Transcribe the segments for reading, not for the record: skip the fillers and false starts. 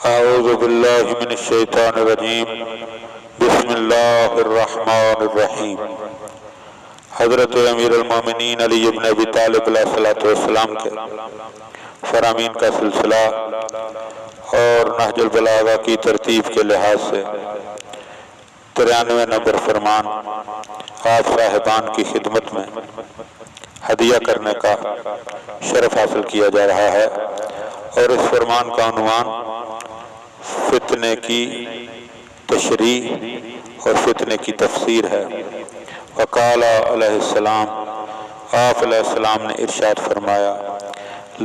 اعوذ باللہ من الشیطان الرجیم بسم اللہ الرحمن الرحیم۔ حضرت امیر المومنین علی ابن ابی طالب علیہ السلام کے فرامین کا سلسلہ اور نہج البلاغہ کی ترتیب کے لحاظ سے 93 نمبر فرمان آپ صاحبان کی خدمت میں ہدیہ کرنے کا شرف حاصل کیا جا رہا ہے، اور اس فرمان کا عنوان فتنے کی تشریح اور فتنے کی تفسیر ہے۔ وقال علیہ السلام، آپ علیہ السلام نے ارشاد فرمایا،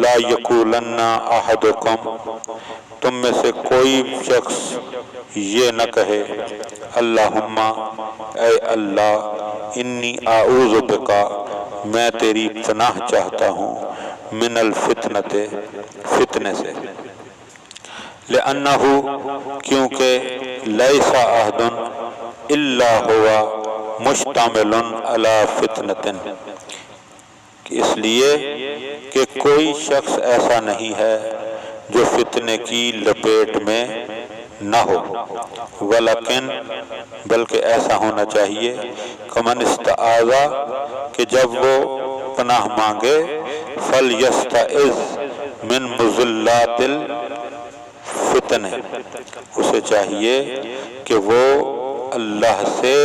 لا یقولن احدکم، تم میں سے کوئی شخص یہ نہ کہے، اللہم، اے اللہ، انی اعوذ بکا، میں تیری پناہ چاہتا ہوں، من الفتنۃ، فتنے سے، لأنہ، کیونکہ لیس احد الا ہوا مشتمل علی فتنۃ، اس لیے کہ کوئی شخص ایسا نہیں ہے جو فتنے کی لپیٹ میں نہ ہو، ولیکن بلکہ ایسا ہونا چاہیے کمن استعاذ، کہ جب وہ پناہ مانگے، فلیستعذ من مضلات الفتن، اسے چاہیے کہ وہ اللہ سے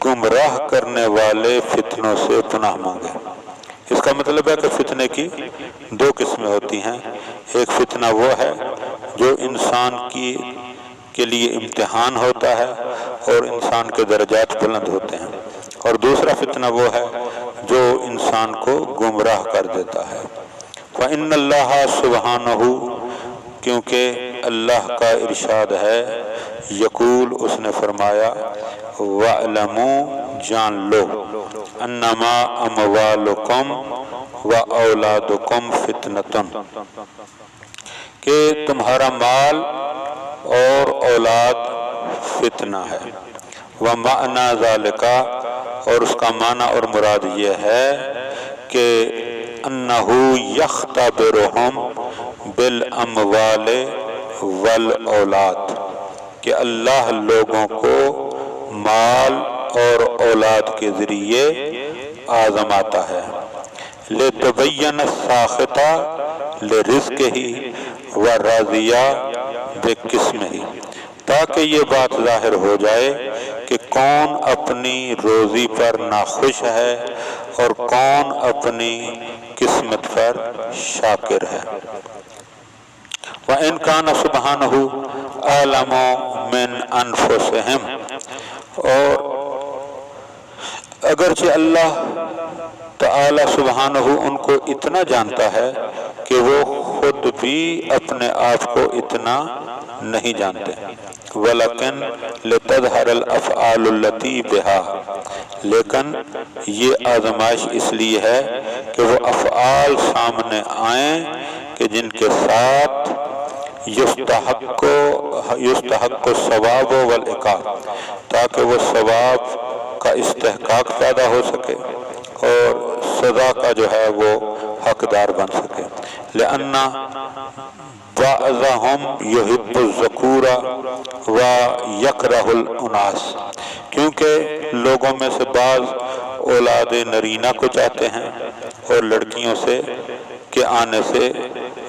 گمراہ کرنے والے فتنوں سے پناہ مانگے۔ اس کا مطلب ہے کہ فتنے کی دو قسمیں ہوتی ہیں، ایک فتنہ وہ ہے جو انسان کے لیے امتحان ہوتا ہے اور انسان کے درجات بلند ہوتے ہیں، اور دوسرا فتنہ وہ ہے جو انسان کو گمراہ کر دیتا ہے۔ فإن اللہ سبحانہ، کیونکہ اللہ کا ارشاد ہے، یقول، اس نے فرمایا، وَاعْلَمُوا، جان لو، انما اموالکم و اولادکم فتنۃ، کہ تمہارا مال اور اولاد فتنہ ہے، وَمَعْنَى ذَلِكَ، اور اس کا معنی اور مراد یہ ہے کہ انہو یختبرہم بالاموال والاولاد، کہ اللہ لوگوں کو مال اور اولاد کے ذریعے آزماتا ہے، لِتُبَيَّنَ السَّاخِطَ لِرِزْقِهِ وَالرَّاضِيَ بِقِسْمِهِ، تاکہ یہ بات ظاہر ہو جائے کہ کون اپنی روزی پر ناخوش ہے اور کون اپنی قسمت پر شاکر ہے۔ وَإِنْ كَانَ سُبْحَانَهُ أَعْلَمُ مِنْ أَنفُسِهِمْ، اور اگرچہ اللہ تعالی سبحانہ ان کو اتنا جانتا ہے کہ وہ خود بھی اپنے آپ کو اتنا نہیں جانتے، ولیکن لتظہر الافعال التي بها، لیکن یہ آزمائش اس لیے ہے کہ وہ افعال سامنے آئیں کہ جن کے ساتھ یستحق الثواب والعقاب، تاکہ وہ ثواب کا استحقاق پیدا ہو سکے اور سزا کا جو ہے وہ حقدار بن سکے۔ لأن بعضهم يحب الذکور ويکرہ الاناث، کیونکہ لوگوں میں سے بعض اولاد نرینہ کو چاہتے ہیں اور لڑکیوں سے کے آنے سے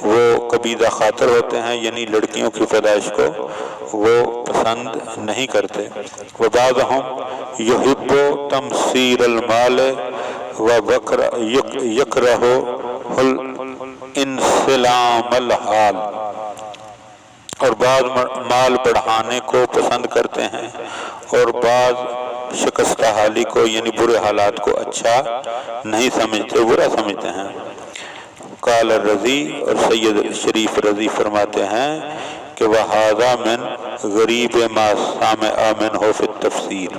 وہ قبیضہ خاطر ہوتے ہیں، یعنی لڑکیوں کی پیدائش کو وہ پسند نہیں کرتے۔ وَبَعْضُهُمْ يُحِبُّ تَمْثِيلَ الْمَالِ وَيَكْرَهُ الْإِنْسِلَامَ الْحَالِ، اور بعض مال بڑھانے کو پسند کرتے ہیں اور بعض شکستہ حالی کو، یعنی برے حالات کو اچھا نہیں سمجھتے، برا سمجھتے ہیں۔ قال الرضی، اور سید شریف رضی فرماتے ہیں کہ وَهَذَا مِنْ غَرِيبِ مَا سَمِعَ مِنْهُ فِي التَّفْسِيرِ،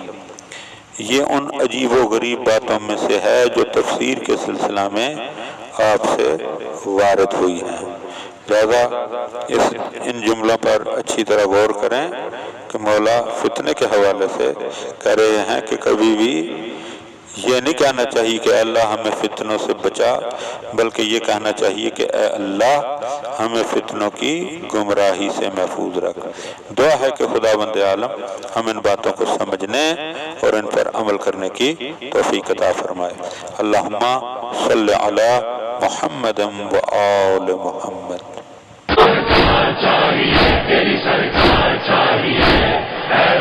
یہ ان عجیب و غریب باتوں میں سے ہے جو تفسیر کے سلسلہ میں آپ سے وارد ہوئی ہیں۔ لہذا ان جملوں پر اچھی طرح غور کریں کہ مولا فتنے کے حوالے سے کہہ رہے ہیں کہ کبھی بھی یہ نہیں کہنا چاہیے کہ اللہ ہمیں فتنوں سے بچا، بلکہ یہ کہنا چاہیے کہ اے اللہ ہمیں فتنوں کی گمراہی سے محفوظ رکھ۔ دعا ہے کہ خداوند عالم ہم ان باتوں کو سمجھنے اور ان پر عمل کرنے کی توفیق عطا فرمائے۔ اللہم صلی علی محمد و آل محمد۔ چاہیے تیری سرکار چاہیے، اے